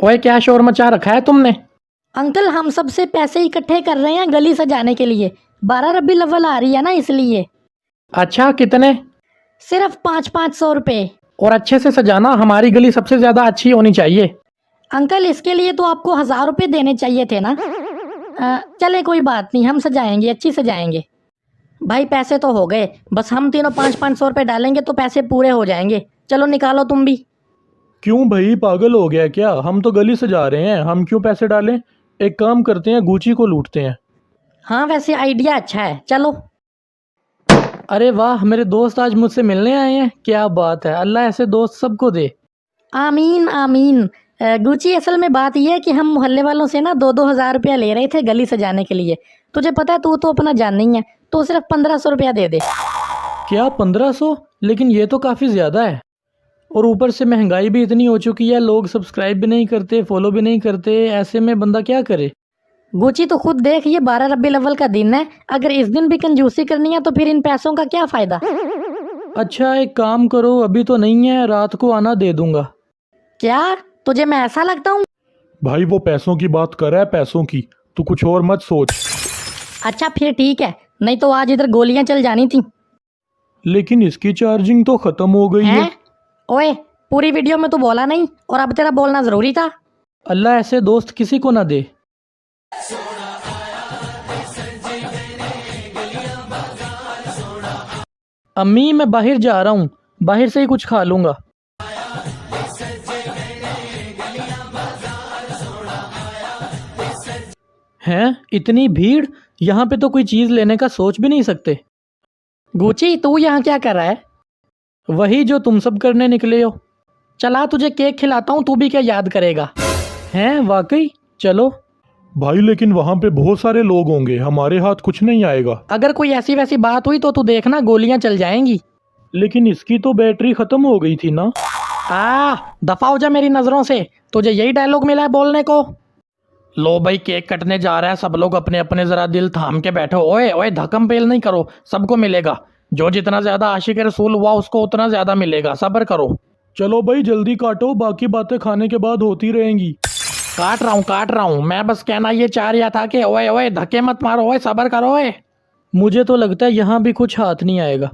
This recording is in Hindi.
ओए क्या शोर मचा रखा है तुमने? अंकल हम सबसे पैसे इकट्ठे कर रहे हैं गली सजाने के लिए। 12 रबीउल अव्वल आ रही है ना, इसलिए। अच्छा कितने? सिर्फ 500-500 रुपये। और अच्छे से सजाना, हमारी गली सबसे ज्यादा अच्छी होनी चाहिए। अंकल इसके लिए तो आपको 1000 रुपये देने चाहिए थे ना। चले कोई बात नहीं, हम सजाएंगे, अच्छी सजाएंगे। भाई पैसे तो हो गए, बस हम तीनों 500-500 रुपये डालेंगे तो पैसे पूरे हो जाएंगे। चलो निकालो तुम भी। क्यों भाई, पागल हो गया क्या? हम तो गली सजा रहे हैं, हम क्यों पैसे डालें? एक काम करते हैं, गुची को लूटते हैं। हाँ वैसे आइडिया अच्छा है, चलो। अरे वाह, मेरे दोस्त आज मुझसे मिलने आए हैं, क्या बात है। अल्लाह ऐसे दोस्त सबको दे। आमीन आमीन। गुची असल में बात यह है कि हम मोहल्ले वालों से ना 2-2 हज़ार रुपया ले रहे थे गली सजाने के लिए। तुझे पता है तू तो अपना जान नहीं है, तो सिर्फ 1500 रुपया दे दे। क्या 1500? लेकिन ये तो काफ़ी ज़्यादा है। और ऊपर से महंगाई भी इतनी हो चुकी है, लोग सब्सक्राइब भी नहीं करते, फॉलो भी नहीं करते, ऐसे में बंदा क्या करे। गुची तो खुद देख, ये 12 रबीउल अव्वल का दिन है, अगर इस दिन भी कंजूसी करनी है तो फिर इन पैसों का क्या फ़ायदा। अच्छा एक काम करो, अभी तो नहीं है, रात को आना, दे दूंगा। क्या तुझे मैं ऐसा लगता हूँ? भाई वो पैसों की बात कर रहा है, पैसों की, तू कुछ और मत सोच। अच्छा फिर ठीक है, नहीं तो आज इधर गोलियां चल जानी थी। लेकिन इसकी चार्जिंग तो खत्म हो गई है। हैं? ओए पूरी वीडियो में तो बोला नहीं, और अब तेरा बोलना ज़रूरी था। अल्लाह ऐसे दोस्त किसी को ना दे। अम्मी मैं बाहर जा रहा हूँ, बाहर से ही कुछ खा लूँगा। हैं, इतनी भीड़, यहाँ पे तो कोई चीज़ लेने का सोच भी नहीं सकते। गुची तू यहाँ क्या कर रहा है? वही जो तुम सब करने निकले हो। चला तुझे केक खिलाता हूँ, तू भी क्या याद करेगा। हैं वाकई, चलो। भाई लेकिन वहाँ पे बहुत सारे लोग होंगे, हमारे हाथ कुछ नहीं आएगा। अगर कोई ऐसी वैसी बात हुई तो तू देखना गोलियां चल जाएंगी। लेकिन इसकी तो बैटरी खत्म हो गई थी ना। दफा हो जा मेरी नज़रों से, तुझे यही डायलॉग मिला है बोलने को। लो भाई केक कटने जा रहा है, सब लोग अपने अपने जरा दिल थाम के बैठो। ओए ओए धक्कम पेल नहीं करो, सबको मिलेगा। जो जितना ज्यादा आशिक रसूल हुआ उसको उतना ज्यादा मिलेगा, सब्र करो। चलो भाई जल्दी काटो, बाकी बातें खाने के बाद होती रहेंगी। काट रहा हूँ, मैं बस कहना ये चाह रहा था कि ओए ओए धक्के मत मारो, ओए सब्र करो। ओए मुझे तो लगता है यहाँ भी कुछ हाथ नहीं आएगा।